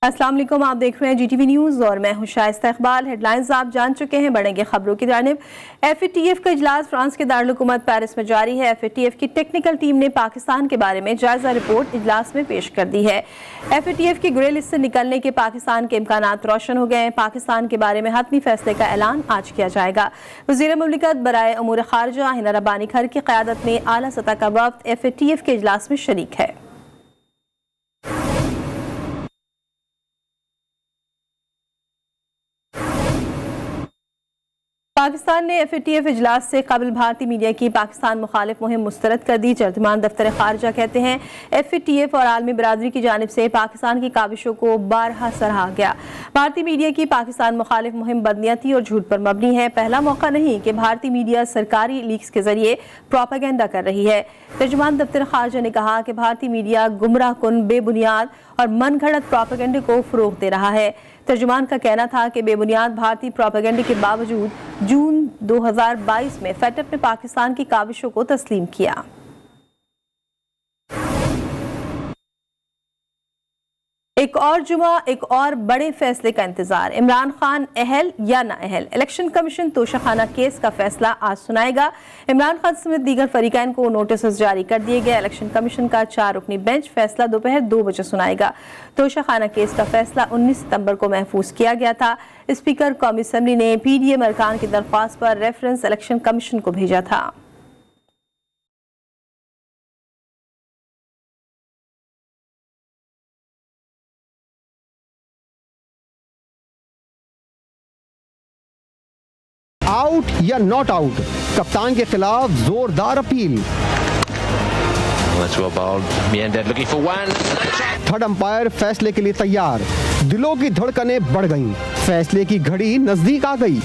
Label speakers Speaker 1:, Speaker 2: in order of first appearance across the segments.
Speaker 1: अस्सलाम वालेकुम, आप देख रहे हैं GTV न्यूज़ और मैं हूं शाइस्ता इकबाल। हेडलाइंस आप जान चुके हैं, बढ़ेंगे खबरों की जानिब। FATF का इजलास फ्रांस के दारुल हुकूमत पेरिस में जारी है। FATF की टेक्निकल टीम ने पाकिस्तान के बारे में जायजा रिपोर्ट इजलास में पेश कर दी है। FATF की ग्रे लिस्ट से निकलने के पाकिस्तान के इम्कानात रोशन हो गए हैं। पाकिस्तान के बारे में हतमी फैसले का ऐलान आज किया जाएगा। वज़ीर मुमलिकत बराए अमूर खारजा हिना रब्बानी खर की क़यादत में आला सतह का वफ़द FATF के इजलास में शरीक है। पाकिस्तान ने FATF इजलास से कबल भारतीय मीडिया की पाकिस्तान मुखालिफ मुहिम मुस्तरद कर दी। तर्जुमान दफ्तर खारजा कहते हैं FATF और आलमी बरादरी की जानिब से पाकिस्तान की काविशों को बारहा सराहा गया। भारतीय मीडिया की पाकिस्तान मुखालिफ मुहिम बदनीयती और झूठ पर मबनी है। पहला मौका नहीं कि भारतीय मीडिया सरकारी लीक्स के जरिए प्रोपेगेंडा कर रही है। तर्जुमान दफ्तर खारजा ने कहा कि भारतीय मीडिया गुमराह कुन, बेबुनियाद और मन घड़त प्रोपेगेंडे को फरोग दे रहा है। तर्जुमान का कहना था कि बेबुनियाद भारतीय प्रोपेगेंडे के बावजूद जून 2022 में FATF ने पाकिस्तान की काविशों को तस्लीम किया। एक और जुमा, एक और बड़े फैसले का इंतजार। इमरान खान अहल या ना अहल, इलेक्शन कमीशन तोशाखाना केस का फैसला आज सुनाएगा। इमरान खान समेत दीगर फरीकैन को नोटिस जारी कर दिए गए। इलेक्शन कमीशन का 4 रुकनी बेंच फैसला दोपहर 2 बजे सुनाएगा। तोशाखाना केस का फैसला 19 सितंबर को महफूज किया गया था। स्पीकर कौमी असम्बली ने PDM अरकान की दरख्वास्त पर रेफरेंस इलेक्शन कमीशन को भेजा था।
Speaker 2: आउट या नॉट आउट, कप्तान के खिलाफ जोरदार अपील। थर्ड अंपायर फैसले के लिए तैयार। दिलों की धड़कनें बढ़ गईं, फैसले की घड़ी नजदीक आ गई।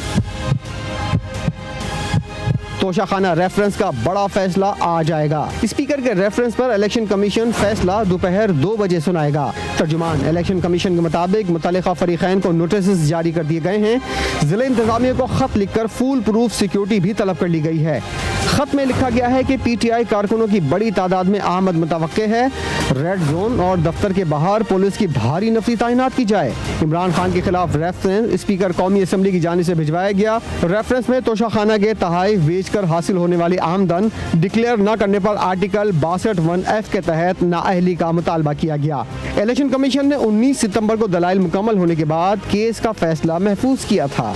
Speaker 2: तोशाखाना रेफरेंस का बड़ा फैसला आ जाएगा। स्पीकर के रेफरेंस पर इलेक्शन कमीशन फैसला दोपहर 2 बजे सुनाएगा। तर्जुमान इलेक्शन कमीशन के मुताबिक मुतल्लिका फरीकैन को नोटिस जारी कर दिए गए हैं। जिला इंतजामिया को खत लिखकर फूल प्रूफ सिक्योरिटी भी तलब कर ली गई है। खत में लिखा गया है कि PTI कारकुनों की बड़ी तादाद में आमद मुतवक्के है। रेड जोन और दफ्तर के बाहर पुलिस की भारी नफरी तैनात की जाए। इमरान खान के खिलाफ रेफरेंस स्पीकर कौमी असम्बली की जानिब से भिजवाया गया। रेफरेंस में तोशाखाना के तहाइफ बेचकर हासिल होने वाली आमदन डिक्लेयर न करने पर आर्टिकल 62(1)(f) के तहत नाअहली का मुतालबा किया गया। इलेक्शन कमीशन ने 19 सितंबर को दलाइल मुकम्मल होने के बाद केस का फैसला महफूज किया था।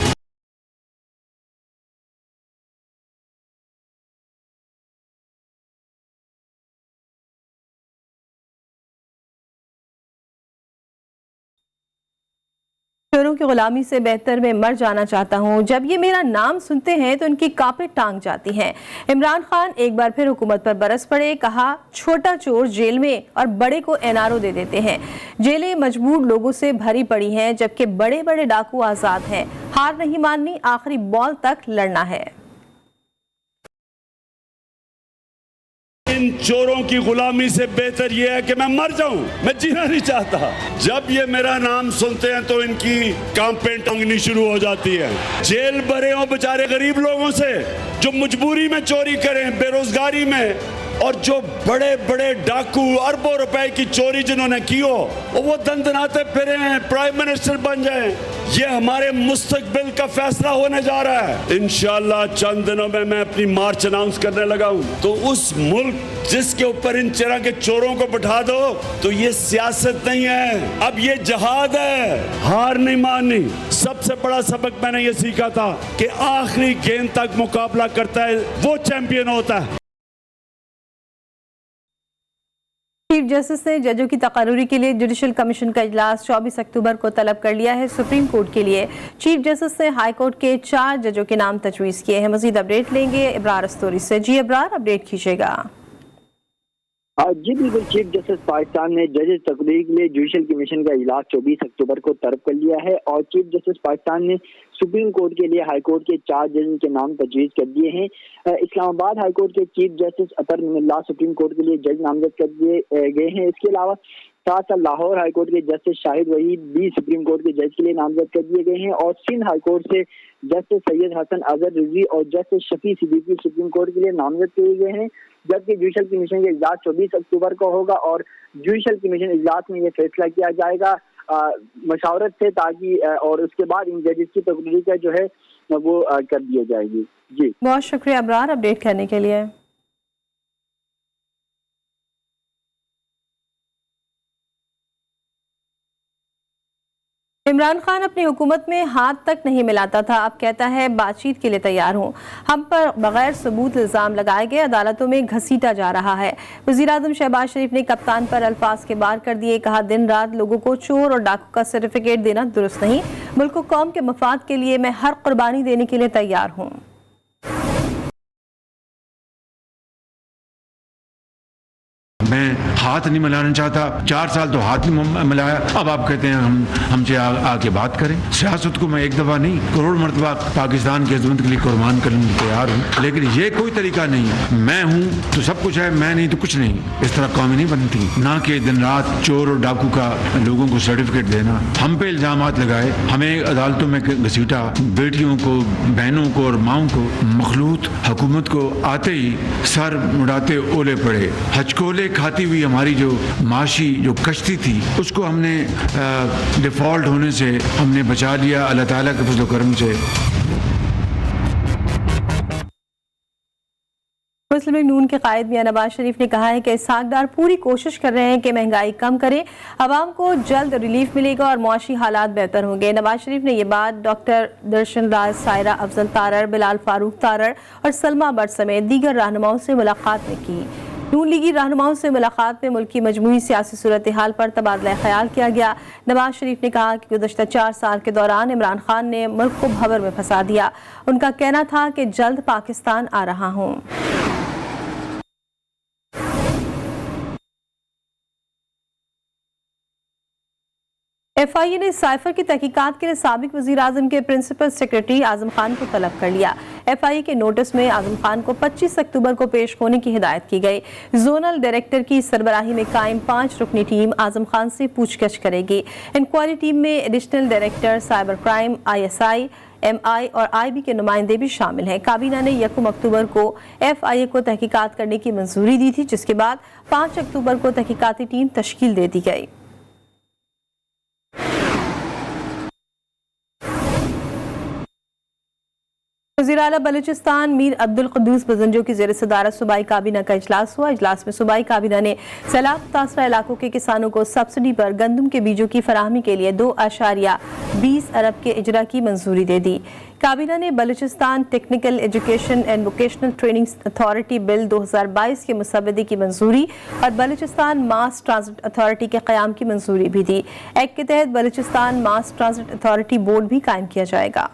Speaker 1: चोरों की गुलामी से बेहतर मैं मर जाना चाहता हूं। जब ये मेरा नाम सुनते हैं तो इनकी कांपें टांग जाती हैं। इमरान खान एक बार फिर हुकूमत पर बरस पड़े। कहा छोटा चोर जेल में और बड़े को NRO दे देते हैं। जेलें मजबूर लोगों से भरी पड़ी हैं, जबकि बड़े बड़े डाकू आजाद हैं। हार नहीं माननी, आखिरी बॉल तक लड़ना है।
Speaker 3: इन चोरों की गुलामी से बेहतर यह है कि मैं मर जाऊं, मैं जीना नहीं चाहता। जब ये मेरा नाम सुनते हैं तो इनकी कांपें टंगनी शुरू हो जाती है। जेल भरे हो बेचारे गरीब लोगों से जो मजबूरी में चोरी करें, बेरोजगारी में, और जो बड़े बड़े डाकू अरबों रुपए की चोरी जिन्होंने की हो वो दंदनाते फिरे हैं, प्राइम मिनिस्टर बन जाएं। ये हमारे मुस्तकबिल का फैसला होने जा रहा है। इंशाअल्लाह चंद दिनों में मैं अपनी मार्च अनाउंस करने लगा हूं। तो उस मुल्क जिसके ऊपर इन तरह के चोरों को बैठा दो तो ये सियासत नहीं है, अब ये जहाद है। हार नहीं माननी। सबसे बड़ा सबक मैंने ये सीखा था कि आखिरी गेंद तक मुकाबला करता है वो चैंपियन होता है।
Speaker 1: चीफ जस्टिस ने जजों की तकर्रुरी के लिए जुडिशल कमीशन का इजलास 24 अक्टूबर को तलब कर लिया है। सुप्रीम कोर्ट के लिए चीफ जस्टिस ने हाई कोर्ट के 4 जजों के नाम तजवीज़ किए हैं। मजीद अपडेट लेंगे इब्रार अस्तोरी से। जी इब्रार, अपडेट कीजिएगा।
Speaker 4: जी बिल्कुल, चीफ जस्टिस पाकिस्तान ने जजेस तकरीर के लिए जुडिशल कमीशन का इजलास 24 अक्टूबर को तलब कर लिया है और चीफ जस्टिस पाकिस्तान ने सुप्रीम कोर्ट के लिए हाई कोर्ट के 4 जजों के नाम तजवीज़ कर दिए हैं। इस्लामाबाद हाई कोर्ट के चीफ जस्टिस अतर मिल्ला सुप्रीम कोर्ट के लिए जज नामजद कर दिए गए हैं। इसके अलावा साथ लाहौर हाई कोर्ट के जस्टिस शाहिद वहीद भी सुप्रीम कोर्ट के जज के लिए नामजद कर दिए गए हैं और सिंध हाई कोर्ट से जस्टिस सैयद हसन अजहर रिजवी और justice Shafi Siddiqui supreme court के लिए नामजद किए गए हैं। जबकि जुडिशल कमीशन का इजलास 24 अक्टूबर को होगा और जुडिशल कमीशन इजलास में यह फैसला किया जाएगा मशावरत से, ताकि और उसके बाद इन जजेस की तकरीर का जो है वो कर दिया जाएगी। जी
Speaker 1: बहुत शुक्रिया अबरार अपडेट करने के लिए। इमरान खान अपनी हुकूमत में हाथ तक नहीं मिलाता था, अब कहता है बातचीत के लिए तैयार हूँ। हम पर बगैर सबूत इल्ज़ाम लगाए गए अदालतों में घसीटा जा रहा है। वज़ीर-ए-आज़म शहबाज शरीफ ने कप्तान पर अल्फाज के बार कर दिए, कहा दिन रात लोगों को चोर और डाकू का सर्टिफिकेट देना दुरुस्त नहीं। मुल्क और कौम के मफाद के लिए मैं हर कुर्बानी देने के लिए तैयार हूँ।
Speaker 5: मैं हाथ नहीं मिलाना चाहता, 4 साल तो हाथ नहीं मिलाया, अब आप कहते हैं हमसे आके बात करें। सियासत को मैं एक दफा नहीं करोड़ मरतबा पाकिस्तान की अजमत के लिए कुर्बान करने को तैयार हूँ, लेकिन ये कोई तरीका नहीं है। मैं हूँ तो सब कुछ है, मैं नहीं तो कुछ नहीं। इस तरह कौमें नहीं बनती। ना कि दिन रात चोर और डाकू का लोगों को सर्टिफिकेट देना, हम पे इल्जाम लगाए, हमें अदालतों में घसीटा, बेटियों को, बहनों को और माओं को। मखलूत हुकूमत को आते ही सर मुड़ाते ओले पड़े। हचकोले खाती हुई हमारी जो माशी जो कश्ती थी उसको हमने डिफॉल्ट होने से हमने बचा लिया अल्लाह ताला के फज़ल करम से।
Speaker 1: मुस्लिम लीग नून के कायद मियां नवाज शरीफ ने कहा है कि इसहाक डार पूरी कोशिश कर रहे हैं कि महंगाई कम करें, आवाम को जल्द रिलीफ मिलेगा और मुआशी हालात बेहतर होंगे। नवाज शरीफ ने यह बात डॉक्टर दर्शन राज, सायरा अफजल तारड़, बिलाल फारूक तारड़ और सलमा बट समेत दीगर रहनुमाओं से मुलाकात में की। नून लीगी रहनुमाओं से मुलाकात में मुल्क की मजमूई सियासी सूरत हाल पर तबादला ख्याल किया गया। नवाज शरीफ ने कहा कि गुज़श्ता 4 साल के दौरान इमरान खान ने मुल्क को भंवर में फंसा दिया। उनका कहना था कि जल्द पाकिस्तान आ रहा हूँ। FIA ने साइफर की तहकीकात के लिए साबिक वज़ीर आज़म के प्रिंसिपल सेक्रेटरी आज़म खान को तलब कर लिया। FIA के नोटिस में आज़म खान को 25 अक्टूबर को पेश होने की हिदायत की गई। जोनल डायरेक्टर की सरबराही में कायम 5 रुकनी टीम आज़म खान से पूछगछ करेगी। इंक्वायरी टीम में additional director cyber crime, ISI, MI और IB के नुमाइंदे भी शामिल हैं। काबीना ने 1 अक्टूबर को FIA को तहकीकात करने की मंजूरी दी थी, जिसके बाद 5 अक्टूबर को तहकीकाती टीम तश्कील दे दी गई। वज़ीर आला बलूचिस्तान मीर अब्दुल कुद्दूस बजंजो की ज़ेर सदारत सूबाई काबीना का इजलास हुआ। इजलास में सूबाई काबीना ने सैलाब मुतासरा इलाकों के किसानों को सब्सिडी पर गंदम के बीजों की फराहमी के लिए 2.20 अरब के इजरा की मंजूरी दे दी। काबीना ने Balochistan technical education and vocational training authority bill 2022 के मुसवदे की मंजूरी और बलूचिस्तान मास ट्रांजिट अथॉरिटी के क़याम की मंजूरी भी दी। एक्ट के तहत बलूचिस्तान मास ट्रांजिट अथॉरिटी बोर्ड भी कायम किया जाएगा।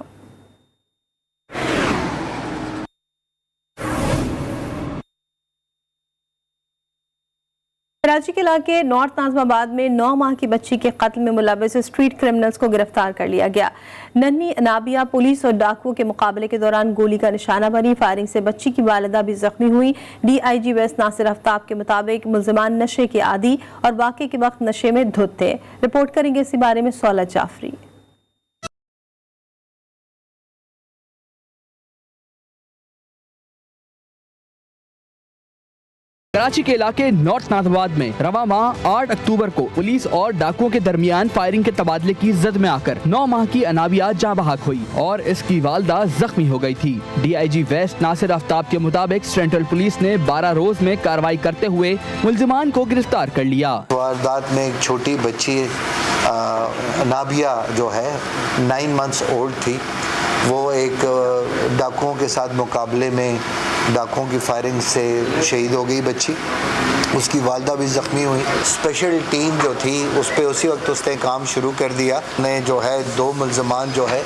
Speaker 1: कराची के इलाके नॉर्थ नाज़िमाबाद में 9 माह की बच्ची के कत्ल में मुलव्वस स्ट्रीट क्रिमिनल्स को गिरफ्तार कर लिया गया। नन्ही अनाबिया पुलिस और डाकुओं के मुकाबले के दौरान गोली का निशाना बनी। फायरिंग से बच्ची की वालिदा भी जख्मी हुई। DIG वेस्ट नासिर आफ्ताब के मुताबिक मुल्जिमान नशे के आदी और वाक़े के वक्त नशे में धुत थे। रिपोर्ट करेंगे इसी बारे में सौलत जाफरी।
Speaker 6: कराची के इलाके नॉर्थ नाज़िमाबाद में रवा माह 8 अक्टूबर को पुलिस और डाकुओं के दरमियान फायरिंग के तबादले की जद में आकर 9 माह की अनाबिया जाँ बहक हुई और इसकी वालदा जख्मी हो गई थी। DIG वेस्ट नासिर आफ्ताब के मुताबिक सेंट्रल पुलिस ने 12 रोज में कार्रवाई करते हुए मुल्जिमान को गिरफ्तार कर लिया।
Speaker 7: वारदात में एक छोटी बच्ची अनाबिया जो है 9 मंथ्स ओल्ड थी, वो एक डाकुओं के साथ मुकाबले में डाकुओं की फायरिंग से शहीद हो गई बच्ची। उसकी वालदा भी ज़ख्मी हुई। स्पेशल टीम जो थी उस पर उसी वक्त उसने काम शुरू कर दिया। ने जो है 2 मुल्ज़मान जो है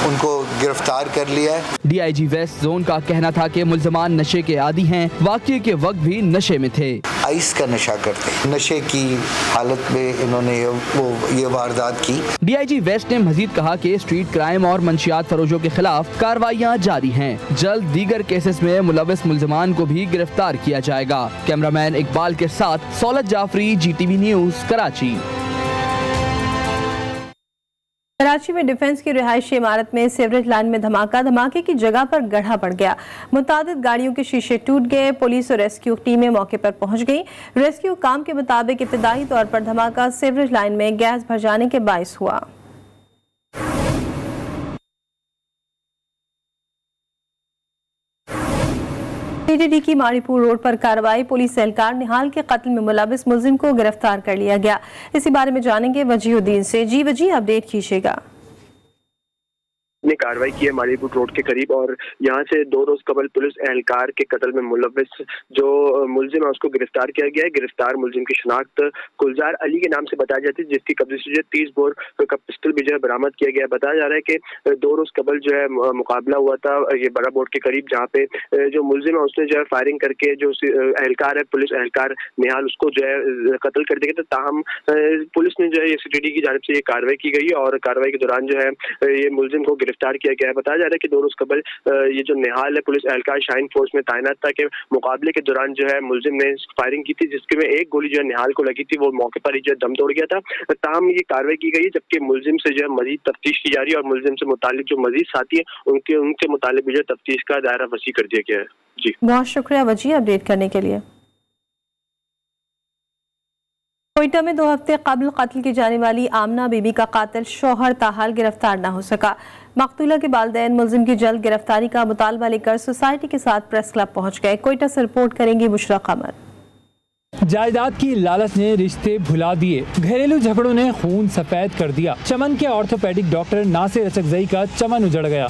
Speaker 7: उनको गिरफ्तार कर लिया है।
Speaker 6: DIG वेस्ट जोन का कहना था कि मुल्ज़मान नशे के आदी हैं, वाक़ये के वक्त भी नशे में थे।
Speaker 7: आइस का नशा करते, नशे की हालत में इन्होंने ये वारदात की।
Speaker 6: DIG वेस्ट ने मजीद कहा कि स्ट्रीट क्राइम और मंशियात फरोशों के खिलाफ कार्रवाइयाँ जारी हैं। जल्द दीगर केसेस में मुलव्वस मुल्जिमान को भी गिरफ्तार किया जाएगा। कैमरामैन इकबाल के साथ सौलत जाफरी, GTV न्यूज़, कराची।
Speaker 1: कराची में डिफेंस की रिहायशी इमारत में सीवरेज लाइन में धमाके की जगह पर गड्ढा पड़ गया। मुतादिद गाड़ियों के शीशे टूट गए। पुलिस और रेस्क्यू टीमें मौके पर पहुंच गई। रेस्क्यू काम के मुताबिक इब्तदाई तौर पर धमाका सीवरेज लाइन में गैस भर जाने के बाइस हुआ। पीटीडी की माड़ीपुर रोड पर कार्रवाई। पुलिस एहलकार निहाल के कत्ल में मुलविस मुलजिम को गिरफ्तार कर लिया गया। इसी बारे में जानेंगे वजीहुद्दीन से। जी वजी, अपडेट कीजिएगा।
Speaker 8: ने कार्रवाई की है माड़ीपुर रोड के करीब और यहाँ से 2 रोज कबल पुलिस एहलकार के कत्ल में मुलविस जो मुलजिम है उसको गिरफ्तार किया गया है। गिरफ्तार मुलजिम की शनाख्त गुलजार अली के नाम से बताई जाती है, जिसकी कब्जे से जो 30 बोर का पिस्टल भी जो है बरामद किया गया है। बताया जा रहा है कि 2 रोज कबल जो है मुकाबला हुआ था ये बड़ा बोर्ड के करीब, जहाँ पे जो मुलजिम है उसने जो है फायरिंग करके जो एहलकार है पुलिस एहलकार निहाल उसको जो है कत्ल कर दिया था। ताहम पुलिस ने जो है सीटीडी की जानिब से ये कार्रवाई की गई और कार्रवाई के दौरान जो है ये मुलजिम को गिरफ्तार किया गया है। बताया जा रहा है कि 2 रोज कबल ये जो निहाल है पुलिस एहलकार शाहीन फोर्स में तैनात था कि मुकाबले के दौरान जो है मुलजिम ने फायरिंग की थी, जिसके में एक गोली जो है निहाल को लगी थी, वो मौके पर ही जो है दम तोड़ गया था। ताहम ये कार्रवाई की गई है, जबकि मुलजिम से जो है मजीद तफ्तीश की जा रही है और मुलजिम से मुतालिक जो मजीद साथी है उनके मुतालिक भी जो तफ्तीश का दायरा वसी कर दिया गया है। जी
Speaker 1: बहुत शुक्रिया वजी अपडेट करने के लिए। कोयटा में 2 हफ्ते कबल कत्ल की जाने वाली आमना बीबी का कातिल शौहर ताहाल गिरफ्तार न हो सका। मकतूला के वालिदैन मुलजिम की जल्द गिरफ्तारी का मुतालबा लेकर सोसाइटी के साथ प्रेस क्लब पहुंच गए। कोयटा से रिपोर्ट करेंगी बुशरा कमर।
Speaker 9: जायदाद की लालच ने रिश्ते भुला दिए, घरेलू झगड़ों ने खून सफेद कर दिया। चमन के ऑर्थोपेडिक डॉक्टर नासिर अचकजई का चमन उजड़ गया।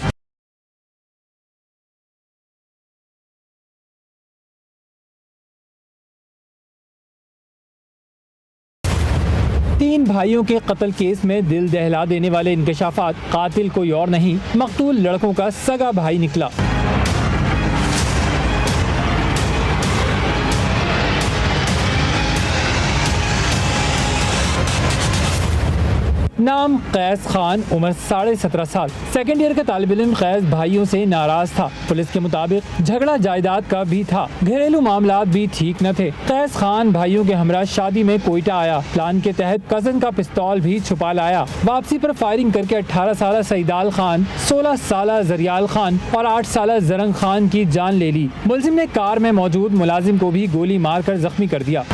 Speaker 9: तीन भाइयों के कत्ल केस में दिल दहला देने वाले इंकशाफात, कातिल कोई और नहीं मकतूल लड़कों का सगा भाई निकला। नाम कैस खान, उम्र 17.5 साल, सेकेंड ईयर का तालिब इल्म। कैस भाइयों से नाराज था। पुलिस के मुताबिक झगड़ा जायदाद का भी था, घरेलू मामलात भी ठीक न थे। कैस खान भाइयों के हमरा शादी में कोयटा आया। प्लान के तहत कजन का पिस्तौल भी छुपा लाया। वापसी पर फायरिंग करके 18 साल सईदाल खान, 16 साल जरियाल खान और 8 साल जरंग खान की जान ले ली। मुलजिम ने कार में मौजूद मुलाजिम को भी गोली मारकर जख्मी कर दिया।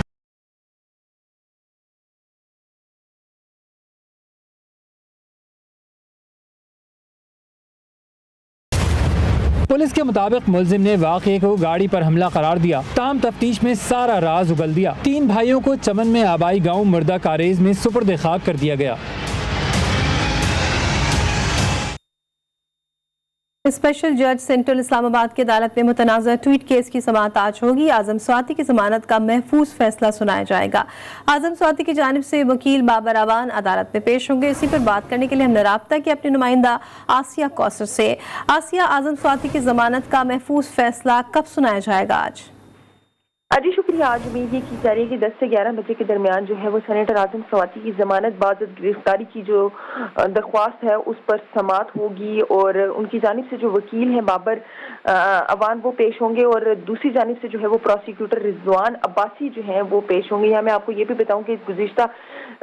Speaker 9: पुलिस के मुताबिक मुलजिम ने वाक़े को गाड़ी पर हमला करार दिया। ताम तफ्तीश में सारा राज उगल दिया। 3 भाइयों को चमन में आबाई गांव मुर्दा कारेज में सुपुर्द खाक कर दिया गया।
Speaker 1: स्पेशल जज सेंट्रल इस्लामाबाद की अदालत में मुतनाज़ा ट्वीट केस की समाअत आज होगी। आजम स्वाति की जमानत का महफूज फैसला सुनाया जाएगा। आजम स्वाति की जानिब से वकील बाबर अवान अदालत में पेश होंगे। इसी पर बात करने के लिए हमने राब्ता किया अपनी नुमाइंदा आसिया कौसर से। आसिया, आजम स्वाति की जमानत का महफूज फैसला कब सुनाया जाएगा आज?
Speaker 10: जी शुक्रिया। आज उम्मीद ये की जा रही है कि 10 से 11 बजे के दरमियान जो है वो सेनेटर आजम स्वाति की जमानत बाद गिरफ्तारी की जो दरख्वास्त है उस पर समाअत होगी और उनकी जानिब से जो वकील हैं बाबर अवान वो पेश होंगे और दूसरी जानिब से जो है वो प्रोसिक्यूटर रिजवान अब्बासी जो है वो पेश होंगे। यहाँ मैं आपको ये भी बताऊँ कि गुज़िश्ता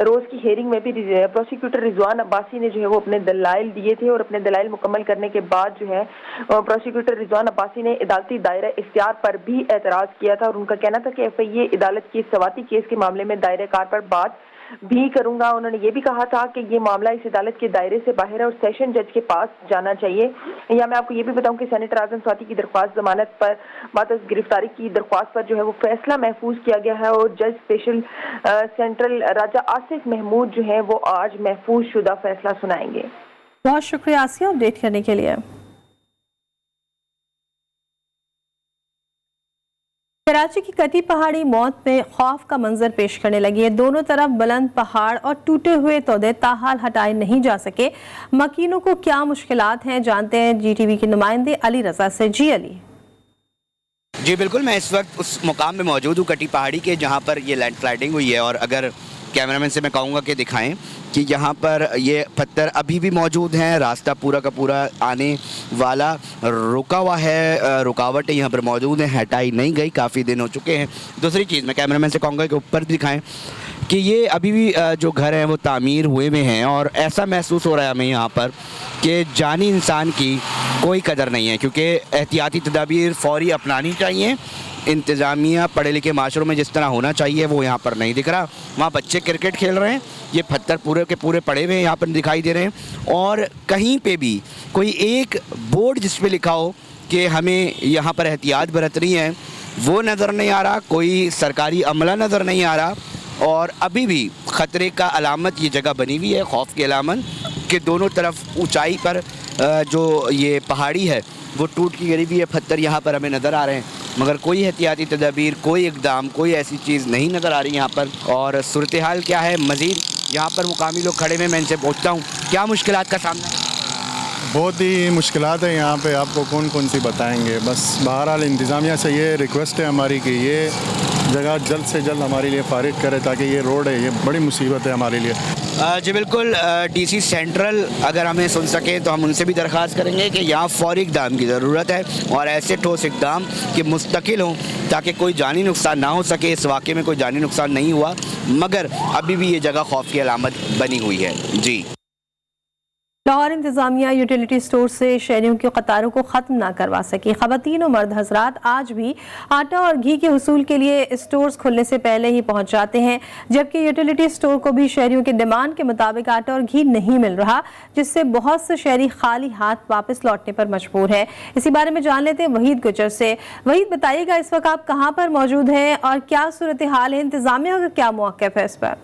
Speaker 10: रोज़ की हेयरिंग में भी प्रोसिक्यूटर रिजवान अब्बासी ने जो है वो अपने दलाइल दिए थे और अपने दलाइल मुकम्मल करने के बाद जो है प्रोसिक्यूटर रिजवान अब्बासी ने अदालती दायरा इख्तियार पर भी एतराज़ किया था और उनका कहना था कि एफआईए अदालत के स्वाति केस के मामले में दायरे कार पर बात भी करूंगा। उन्होंने ये भी कहा था कि ये मामला इस अदालत के दायरे से बाहर है और सेशन जज के पास जाना चाहिए। या मैं आपको ये भी बताऊं कि सेनेटर आजम स्वाति की दरख्वास्त जमानत पर बाद गिरफ्तारी की दरख्वास्त पर जो है वो फैसला महफूज किया गया है और जज स्पेशल सेंट्रल राजा आसिफ महमूद जो है वो आज महफूज शुदा फैसला सुनाएंगे।
Speaker 1: बहुत शुक्रिया आसिया अपडेट करने के लिए। कराची की कटी पहाड़ी मौत में खौफ का मंजर पेश करने लगी है। दोनों तरफ बुलंद पहाड़ और टूटे हुए तोदे ताहाल हटाए नहीं जा सके। मकीनों को क्या मुश्किलात हैं, जानते हैं जीटीवी के नुमाइंदे अली रजा से। जी अली।
Speaker 11: जी बिल्कुल, मैं इस वक्त उस मुकाम में मौजूद हूँ कटी पहाड़ी के जहाँ पर ये लैंडस्लाइडिंग हुई है और अगर कैमरामैन से मैं कहूँगा कि दिखाएं कि यहाँ पर ये पत्थर अभी भी मौजूद हैं। रास्ता पूरा का पूरा आने वाला रुका हुआ है, रुकावटें यहाँ पर मौजूद हैं, हटाई नहीं गई, काफ़ी दिन हो चुके हैं। दूसरी चीज़ मैं कैमरामैन से कहूँगा कि ऊपर दिखाएं कि ये अभी भी जो घर हैं वो तामीर हुए में हैं और ऐसा महसूस हो रहा है हमें यहाँ पर कि जानी इंसान की कोई कदर नहीं है, क्योंकि एहतियाती तदाबीर फ़ौरी अपनानी चाहिए। इंतज़ामिया पढ़े लिखे माशरों में जिस तरह होना चाहिए वो यहाँ पर नहीं दिख रहा। वहाँ बच्चे क्रिकेट खेल रहे हैं, ये पत्थर पूरे के पूरे पड़े हुए यहाँ पर दिखाई दे रहे हैं और कहीं पे भी कोई एक बोर्ड जिस पे लिखा हो कि हमें यहाँ पर एहतियात बरतनी है वो नज़र नहीं आ रहा, कोई सरकारी अमला नज़र नहीं आ रहा और अभी भी ख़तरे का अलामत ये जगह बनी हुई है, खौफ की अलामत कि दोनों तरफ ऊंचाई पर जो ये पहाड़ी है वो टूट की गिरी हुई है, पत्थर यहाँ पर हमें नज़र आ रहे हैं मगर कोई एहतियाती तदाबीर, कोई इक़दाम, कोई ऐसी चीज़ नहीं नज़र आ रही यहाँ पर। और सूरत हाल क्या है मज़ीद यहाँ पर मुकामी लोग खड़े में, मैं इनसे पूछता हूँ क्या मुश्किलात का सामना है?
Speaker 12: बहुत ही मुश्किलात है यहाँ पे, आपको कौन कौन सी बताएंगे। बस बहरहाल इंतज़ामिया से ये रिक्वेस्ट है हमारी कि ये जगह जल्द से जल्द हमारे लिए फारिग करे ताकि ये रोड है, ये बड़ी मुसीबत है हमारे लिए।
Speaker 11: जी बिल्कुल, डीसी सेंट्रल अगर हमें सुन सके तो हम उनसे भी दरख्वास्त करेंगे कि यहाँ फौरी इक़दाम की ज़रूरत है और ऐसे ठोस इक़दाम कि मुस्तकिल हों ताकि कोई जानी नुकसान ना हो सके। इस वाक़े में कोई जानी नुकसान नहीं हुआ मगर अभी भी ये जगह खौफ की अलामत बनी हुई है। जी
Speaker 1: लाहौर इंतज़ामिया यूटिलिटी स्टोर से शहरियों की कतारों को ख़त्म ना करवा सकी। ख़वातीन और मर्द हजरात आज भी आटा और घी के हुसूल के लिए स्टोर्स खुलने से पहले ही पहुंच जाते हैं, जबकि यूटिलिटी स्टोर को भी शहरियों के डिमांड के मुताबिक आटा और घी नहीं मिल रहा, जिससे बहुत से शहरी खाली हाथ वापस लौटने पर मजबूर है। इसी बारे में जान लेते हैं वहीद गुजर से। वहीद, बताइएगा इस वक्त आप कहाँ पर मौजूद हैं और क्या सूरत हाल है, इंतज़ामिया का क्या मौक़िफ़ है इस पर?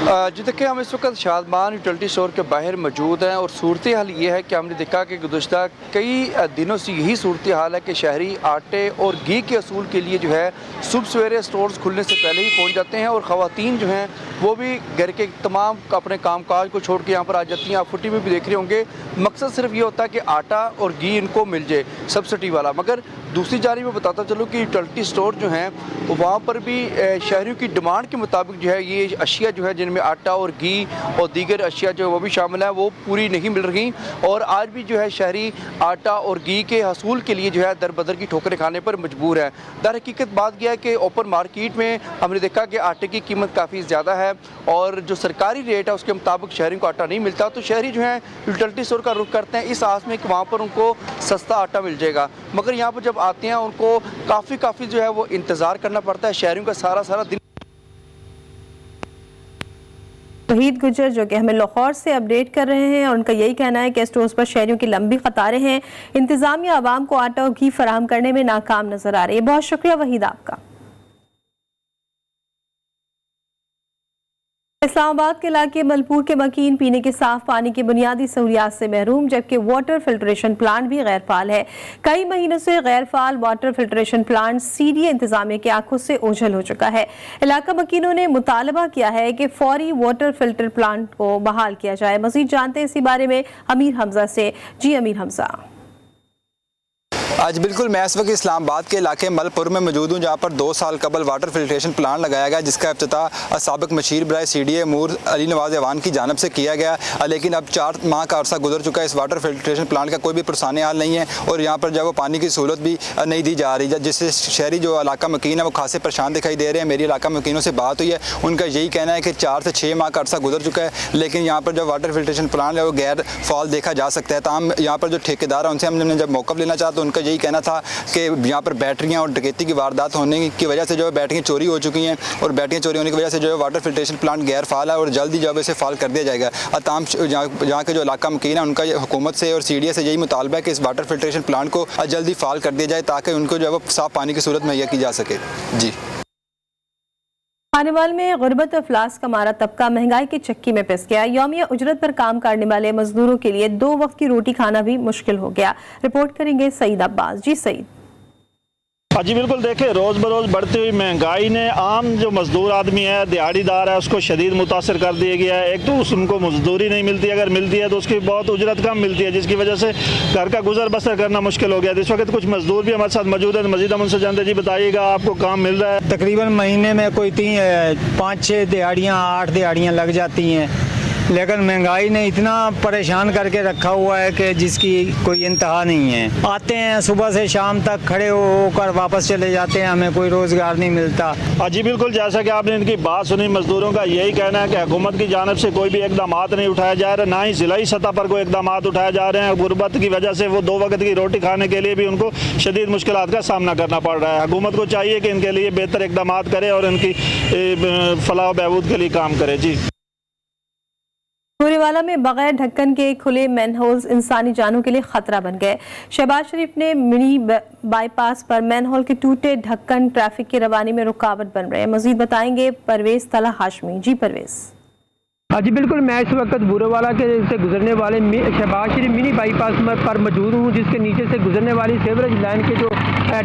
Speaker 6: जी देखिए, हम इस वक्त शादमान यूटिलिटी स्टोर के बाहर मौजूद हैं और सूरत हाल ये है कि हमने देखा कि गुज़श्ता कई दिनों से यही सूरत हाल है कि शहरी आटे और घी के असूल के लिए जो है सुबह सवेरे स्टोर्स खुलने से पहले ही पहुंच जाते हैं और ख़वातीन जो हैं वो भी घर के तमाम अपने कामकाज को छोड़ के यहाँ पर आ जाती हैं। आप फुटी में भी देख रहे होंगे, मकसद सिर्फ ये होता है कि आटा और घी इनको मिल जाए सब्सिडी वाला। मगर दूसरी जानिब में बताता चलूँ कि यूटिलिटी स्टोर जो हैं वहाँ पर भी शहरियों की डिमांड के मुताबिक जो है ये अशिया जो है जिनमें आटा और घी और दीगर अशिया जो है वो भी शामिल है वो पूरी नहीं मिल रही और आज भी जो है शहरी आटा और घी के हसूल के लिए जो है दर बदर की ठोकरें खाने पर मजबूर है। दर हकीकत बात यह है कि ओपन मार्केट में हमने देखा कि आटे की कीमत काफ़ी ज़्यादा है और जो सरकारी रेट है उसके मुताबिक शहरियों को आटा नहीं मिलता, तो शहरी जो है यूटिलिटी स्टोर का रुख करते हैं इस आस में कि वहाँ पर उनको सस्ता आटा मिल जाएगा। मगर यहाँ पर जब आते हैं उनको काफ़ी जो है वो इंतज़ार करना पड़ता है, शहरियों का सारा दिन।
Speaker 1: वहीद गुजर जो कि हमें लाहौर से अपडेट कर रहे हैं और उनका यही कहना है कि स्टोर्स पर शहरियों की लंबी कतारें हैं, इंतज़ामिया आवाम को आटा और घी फराहम करने में नाकाम नजर आ रही है। बहुत शुक्रिया वहीद आपका। इस्लामाबाद के इलाके मलपुर के मकीन पीने के साफ पानी की बुनियादी सहूलियात से महरूम, जबकि वाटर फिल्ट्रेशन प्लांट भी गैर फाल है। कई महीनों से गैर फाल वाटर फिल्ट्रेशन प्लांट सीडीए इंतजामिया की आंखों से ओझल हो चुका है। इलाका मकीनों ने मुतालबा किया है कि फौरी वाटर फिल्टर प्लांट को बहाल किया जाए। मजीद जानते हैं इसी बारे में अमीर हमजा से। जी अमीर हमजा।
Speaker 13: आज बिल्कुल मैं इस वक्त इस्लामाबाद के इलाके मलपुर में मौजूद हूँ, जहाँ पर 2 साल कबल वाटर फिल्ट्रेशन प्लांट लगाया गया, जिसका इफ्तिताह साबिक मशीर बराए सीडीए मूर अली नवाज ऐवान की जानिब से किया गया। लेकिन अब 4 माह का अरसा गुजर चुका है, इस वाटर फिल्ट्रेशन प्लांट का कोई भी पुरसाने हाल नहीं है और यहाँ पर जो वो पानी की सहूलत भी नहीं दी जा रही, जिससे शहरी जो इलाका मकीन है वो खासे परेशान दिखाई दे रहे हैं। मेरी इलाका मकीनों से बात हुई है, उनका यही कहना है कि 4 से 6 माह का अरसा गुजर चुका है, लेकिन यहाँ पर जो वाटर फिल्ट्रेशन प्लांट है वो गैर फाल देखा जा सकता है। तमाम यहाँ पर जो ठेकेदार हैं उनसे हमने जब मौक़िफ़ लेना चाहा तो उनका यही कहना था कि यहाँ पर बैटरियाँ और डकैती की वारदात होने की वजह से जो है बैटरियाँ चोरी हो चुकी हैं और बैटरियाँ चोरी होने की वजह से जो है वाटर फिल्ट्रेशन प्लांट गैर फाल है और जल्दी जो है इसे फाल कर दिया जाएगा। तमाम यहाँ के जो इलाका मकीन है उनका हुकूमत से और सीडीए से यही मुतालबा है कि इस वाटर फिल्ट्रेशन प्लांट को जल्दी फाल कर दिया जाए ताकि उनको जो है वो साफ़ पानी की सूरत मुहैया की जा सके। जी
Speaker 1: खानेवाल में गुर्बत और अफलास का मारा तबका महंगाई की चक्की में पिस गया। यौमिया उजरत पर काम करने वाले मजदूरों के लिए 2 वक्त की रोटी खाना भी मुश्किल हो गया। रिपोर्ट करेंगे सईद अब्बास। जी सईद।
Speaker 14: जी बिल्कुल, देखिए रोज़ बरोज़ बढ़ती हुई महंगाई ने आम जो मज़दूर आदमी है, दिहाड़ीदार है, उसको शदीद मुतासर कर दिया गया है। एक तो उनको मजदूरी नहीं मिलती, अगर मिलती है तो उसकी बहुत उजरत कम मिलती है, जिसकी वजह से घर का गुजर बसर करना मुश्किल हो गया। इस वक्त कुछ मजदूर भी हमारे साथ मौजूद है, मजीद हम उनसे जानते। जी बताइएगा, आपको काम मिल रहा है?
Speaker 15: तकरीबन महीने में कोई 5-6 दिहाड़ियाँ 8 दिहाड़ियाँ लग जाती हैं लेकिन महंगाई ने इतना परेशान करके रखा हुआ है कि जिसकी कोई इंतहा नहीं है। आते हैं सुबह से शाम तक खड़े होकर वापस चले जाते हैं, हमें कोई रोजगार नहीं मिलता।
Speaker 14: जी बिल्कुल, जैसा कि आपने इनकी बात सुनी, मजदूरों का यही कहना है कि हुकूमत की जानिब से कोई भी इकदाम नहीं उठाया जा रहा, ना ही जिलाई सतह पर कोई इकदाम उठाए जा रहे हैं। गुर्बत की वजह से वो 2 वक्त की रोटी खाने के लिए भी उनको शदीद मुश्किलात का सामना करना पड़ रहा है। हुकूमत को चाहिए कि इनके लिए बेहतर इकदाम करे और इनकी फलाह बहबूद के लिए काम करे। जी
Speaker 1: गोरेवाला में बगैर ढक्कन के खुले मैनहोल्स इंसानी जानों के लिए खतरा बन गए। शहबाज शरीफ ने मिनी बाईपास पर मैनहोल के टूटे ढक्कन ट्रैफिक की रवानी में रुकावट बन रहे हैं। मजीद बताएंगे परवेज तला हाशमी। जी परवेज।
Speaker 16: जी बिल्कुल, मैं इस वक्त गोरेवाला के से गुजरने वाले शहबाज शरीफ मिनी बाईपास पर मौजूद हूँ, जिसके नीचे से गुजरने वाली सेवरेज लाइन के जो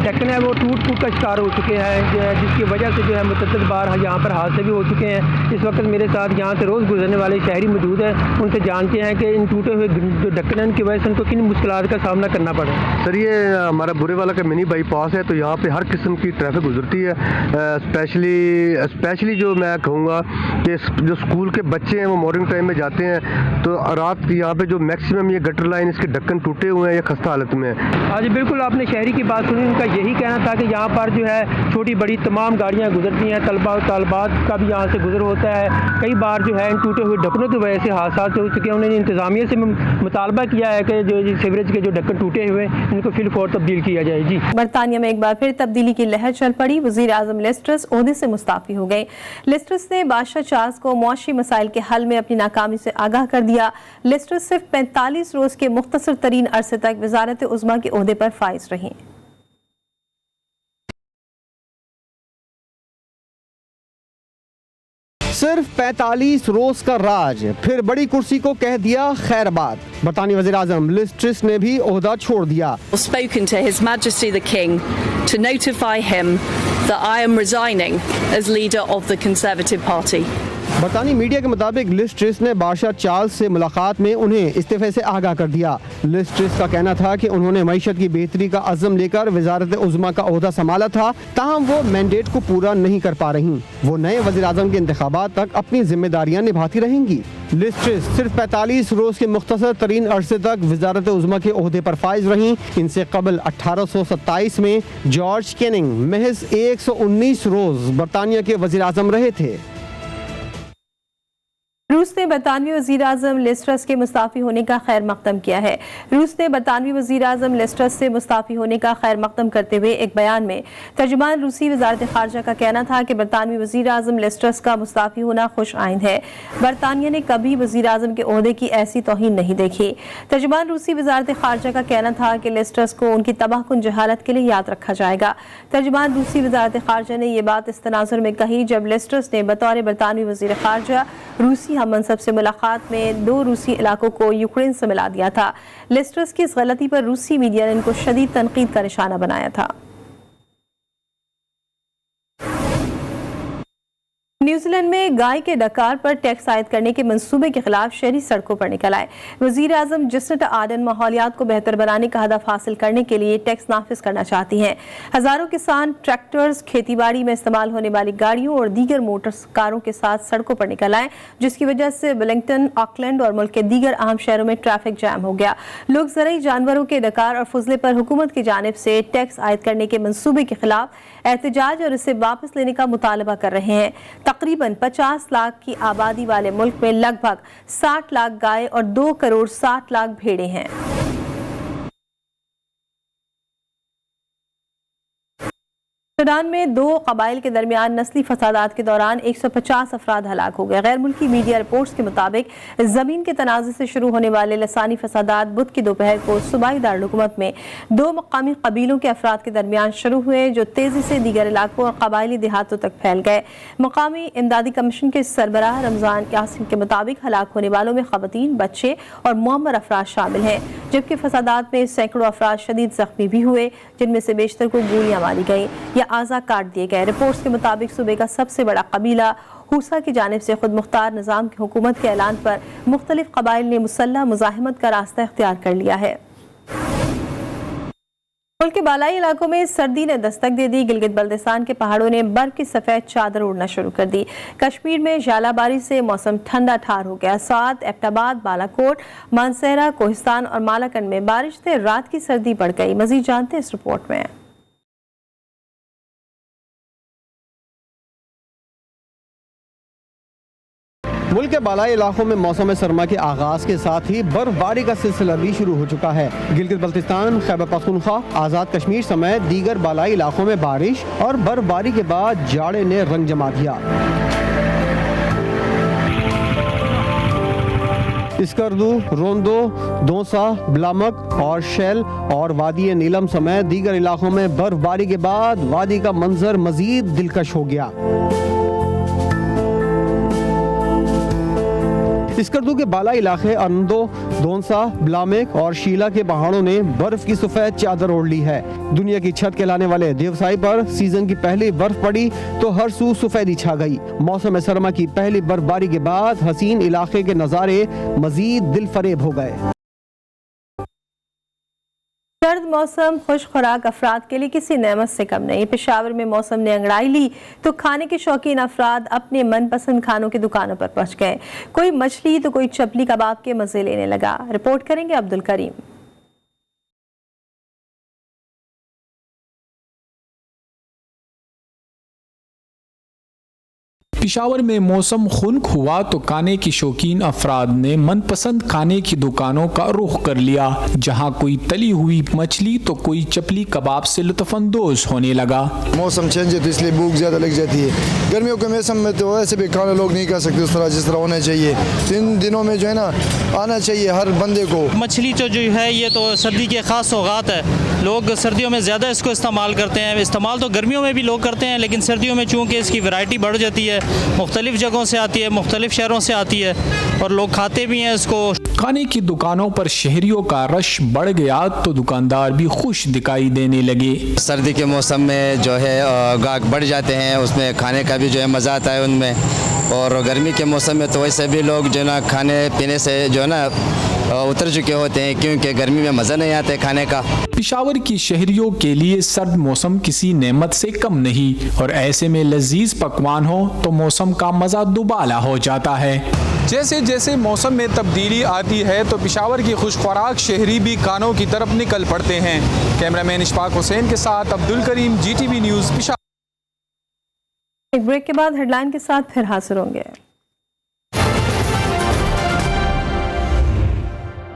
Speaker 16: ढक्कन है वो टूट का शिकार हो चुके हैं, जिसकी वजह से जो है मुतअद्दिद बार यहाँ पर हादसे भी हो चुके हैं। इस वक्त मेरे साथ यहाँ से रोज़ गुजरने वाले शहरी मौजूद हैं, उनसे जानते हैं कि इन टूटे हुए जो ढक्कन की वजह से उनको किन मुश्किलात का सामना करना पड़ा।
Speaker 17: सर, ये हमारा गोरेवाला का मिनी बाईपास है, तो यहाँ पे हर किस्म की ट्रैफिक गुजरती है। स्पेशली जो मैं कहूँगा कि जो स्कूल के बच्चे हैं वो मॉर्निंग टाइम में जाते हैं, तो रात यहाँ पे जो मैक्सिमम ये गटर लाइन इसके ढक्कन टूटे हुए हैं, ये खस्ता हालत में है।
Speaker 16: हाँ जी बिल्कुल, आपने शहरी की बात सुनी, उनका यही कहना था कि यहाँ पर जो है छोटी बड़ी तमाम गाड़ियाँ गुजरती हैं, तलबात का भी यहाँ से गुजर होता है। कई बार जो है इन टूटे हुए ढक्कनों की वजह से हादसा हो चुके हैं। उन्होंने इंतजामिया से मुतालबा किया है कि जो सीवरेज के जो ढक्कन टूटे हुए इनको फिलफौर तब्दील किया जाए। जी
Speaker 1: बरतानिया में एक बार फिर तब्दीली की लहर चल पड़ी। वज़ीर आज़म लिज़ ट्रस ओहदे से मुस्ताफ़ी हो गए। लिज़ ट्रस ने बादशाह चार्ल्स को मुआशी मसाइल के हल में अपनी नाकामी से आगाह कर दिया। लिज़ ट्रस सिर्फ 45 रोज के मुख्तसर तरीन अरसे तक वज़ारत उज़्मा के ओहदे पर फाइज रहीं।
Speaker 2: सिर्फ 45 रोज का राज, फिर बड़ी कुर्सी को कह दिया खैरबाद। बरतानी वज़ीर आज़म लिज़ ट्रस ने भी ओहदा छोड़ दिया।
Speaker 18: Spoken to His Majesty the King to notify him that I am resigning as leader of the Conservative Party.
Speaker 2: बरतानी मीडिया के मुताबिक लिज़ ट्रस ने बादशाह चार्ल्स से मुलाकात में उन्हें इस्तीफे से आगाह कर दिया। लिज़ ट्रस का कहना था कि उन्होंने मईशत की बेहतरी का अज़्म लेकर वज़ारत उज़्मा का ओहदा संभाला था, ताहम वो मैंडेट को पूरा नहीं कर पा रही। वो नए वज़ीर आज़म के इंतखाबात तक अपनी जिम्मेदारियां निभाती रहेंगी। लिज़ ट्रस सिर्फ 45 रोज के मुख्तसर तरीन अरसे तक वज़ारत उज़्मा के ओहदे पर फाइज रहीं। इनसे कबल 1827 में जॉर्ज कैनिंग महज 119 रोज बरतानिया के वज़ीर आज़म रहे थे।
Speaker 1: रूस ने बरतानवी वज़ीर आज़म लिज़ ट्रस के मुस्ताफ़ी होने का खैर मकदम किया है। रूस ने बरतानवी वज़ीर आज़म लिज़ ट्रस से मुस्ताफ़ी होने का खैर मकदम करते हुए एक बयान में तर्जुमान रूसी वज़ारत ख़ारजा का कहना था कि बरतानवी वज़ीर आज़म लिज़ ट्रस का मुस्ताफ़ी होना खुश आइंद है। बरतानिया ने कभी वज़ीर आज़म के ओहदे की ऐसी तौहीन नहीं देखी। तर्जुमान रूसी वज़ारत ख़ारजा का कहना था कि लिज़ ट्रस को उनकी तबाहकुन जहालत के लिए याद रखा जाएगा। तर्जुमान रूसी वज़ारत ख़ारजा ने यह बात इस तनाजुर में कही जब लिज़ ट्रस ने बतौर बरतानवी वज़ीर ख़ारजा रूसी हम मनसब से मुलाकात में 2 रूसी इलाकों को यूक्रेन से मिला दिया था। लिज़ ट्रस की इस गलती पर रूसी मीडिया ने इनको शदीद तनकीद का निशाना बनाया था। न्यूजीलैंड में गाय के डकार पर टैक्स आयद करने के मंसूबे के खिलाफ शहरी सड़कों पर निकल आए। वज़ीर आज़म जसनत आर्डन माहौलियात को बेहतर बनाने का हदफ हासिल करने के लिए टैक्स नाफिज करना चाहती हैं। हज़ारों किसान ट्रैक्टर्स, खेतीबाड़ी में इस्तेमाल होने वाली गाड़ियों और दीगर मोटर कारों के साथ सड़कों पर निकल आए, जिसकी वजह से वेलिंगटन, ऑकलैंड और मुल्क के दीगर अहम शहरों में ट्रैफिक जैम हो गया। लोग ज़रई जानवरों के डकार और फजले पर हुकूमत की जानिब से टैक्स आयद करने के मंसूबे के खिलाफ एहतजाज और इसे वापस लेने का मुतालबा कर रहे हैं। तकरीबन 50 लाख की आबादी वाले मुल्क में लगभग 60 लाख गाय और 2 करोड़ 60 लाख भेड़ें हैं। सूडान में 2 कबाइल के दरमियान नस्ली फसादात के दौरान 150 अफराद हलाक हो गए। गैर मुल्की मीडिया रिपोर्ट्स के मुताबिक जमीन के तनाज़े से शुरू होने वाले लसानी फसादात बुध की दोपहर को सूबाई दारुलहुकूमत में 2 मकामी कबीलों के अफराद के दरमियान शुरू हुए, जो तेजी से दीगर इलाकों और कबायली देहातों तक फैल गए। मकामी इमदादी कमीशन के सरबराह रमजान यासिन के मुताबिक हलाक होने वालों में खवातीन, बच्चे और मुअम्मर अफराद शामिल हैं, जबकि फसादात में सैकड़ों अफराद शदीद जख्मी भी हुए, जिनमें से बेशतर को गोलियां मारी गई या आज़ा काट दिए गए। रिपोर्ट्स के मुताबिक सूबे का सबसे बड़ा कबीला हुसा की जानिब से खुद मुख्तार निज़ाम की हुकूमत के ऐलान पर मुख्तलिफ कबाइल ने मुसल्लह मुज़ाहिमत का रास्ता इख्तियार कर लिया है। मुल्क के बालाई इलाकों में सर्दी ने दस्तक दे दी। गिलगित बल्तिस्तान के पहाड़ों ने बर्फ की सफेद चादर उड़ना शुरू कर दी। कश्मीर में झालाबारी से मौसम ठंडा ठार हो गया। साथ एबटाबाद, बालाकोट, मानसेरा, कोहिस्तान और मालाकंड में बारिश से रात की सर्दी बढ़ गई। मजीद जानते हैं इस रिपोर्ट में।
Speaker 2: मुल्क के बालाई इलाकों में मौसम सरमा के आगाज के साथ ही बर्फबारी का सिलसिला भी शुरू हो चुका है। गिलगित बल्तिस्तान, खैबर पख्तूनख्वा, आज़ाद कश्मीर समेत दीगर बालाई इलाकों में बारिश और बर्फबारी के बाद जाड़े ने रंग जमा दिया। स्कर्दू, रोंदो, दौसा, ब्लामक और शेल और वादी नीलम समेत दीगर इलाकों में बर्फबारी के बाद वादी का मंजर मजीद दिलकश हो गया। स्कर्दू के बाला इलाके अनंदो, दोनसा, ब्लामेक और शीला के पहाड़ों ने बर्फ की सफेद चादर ओढ़ ली है। दुनिया की छत कहलाने वाले देवसाई पर सीजन की पहली बर्फ पड़ी तो हर सू सफेदी छा गई। मौसम सरमा की पहली बर्फबारी के बाद हसीन इलाके के नज़ारे मजीद दिल फरेब हो गए।
Speaker 1: सर्द मौसम खुश खुराक अफराद के लिए किसी नेमत से कम नहीं। पेशावर में मौसम ने अंगड़ाई ली तो खाने के शौकीन अफराद अपने मनपसंद खानों की दुकानों पर पहुंच गए। कोई मछली तो कोई चपली कबाब के मजे लेने लगा। रिपोर्ट करेंगे अब्दुल करीम।
Speaker 19: पेशावर में मौसम खुनक हुआ तो खाने की शौकीन अफराद ने मनपसंद खाने की दुकानों का रुख कर लिया। जहां कोई तली हुई मछली तो कोई चपली कबाब से लुत्फानंदोज होने लगा।
Speaker 20: मौसम चेंज है तो इसलिए भूख ज़्यादा लग जाती है। गर्मियों के मौसम में तो वैसे भी खाना लोग नहीं खा सकते उस तरह जिस तरह होना चाहिए। तो इन दिनों में जो है ना आना चाहिए हर बंदे को।
Speaker 21: मछली तो जो है ये तो सर्दी के ख़ास सौगात है। लोग सर्दियों में ज़्यादा इसको इस्तेमाल करते हैं। इस्तेमाल तो गर्मियों में भी लोग करते हैं, लेकिन सर्दियों में चूँकि इसकी वैरायटी बढ़ जाती है, मुख्तलिफ जगहों से आती है, मुख्तलिफ शहरों से आती है और लोग खाते भी हैं इसको।
Speaker 19: खाने की दुकानों पर शहरियों का रश बढ़ गया तो दुकानदार भी खुश दिखाई देने लगे।
Speaker 22: सर्दी के मौसम में जो है गाहक बढ़ जाते हैं, उसमें खाने का भी जो है मज़ा आता है उनमें। और गर्मी के मौसम में तो वैसे भी लोग जो है ना खाने पीने से जो है ना उतर चुके होते हैं, क्योंकि गर्मी में मज़ा नहीं आता है खाने का।
Speaker 19: पेशावर की शहरियों के लिए सर्द मौसम किसी नेमत से कम नहीं और ऐसे में लजीज पकवान हो तो मौसम का मज़ा दुबाला हो जाता है।
Speaker 23: जैसे जैसे मौसम में तब्दीली आती है तो पेशावर की खुशखुराक शहरी भी खानों की तरफ निकल पड़ते हैं। कैमरामैन इशफाक हुसैन के साथ अब्दुल करीम, GTV न्यूज़ पेशावर।
Speaker 1: एक ब्रेक के बाद हेडलाइन के साथ फिर हाजिर होंगे।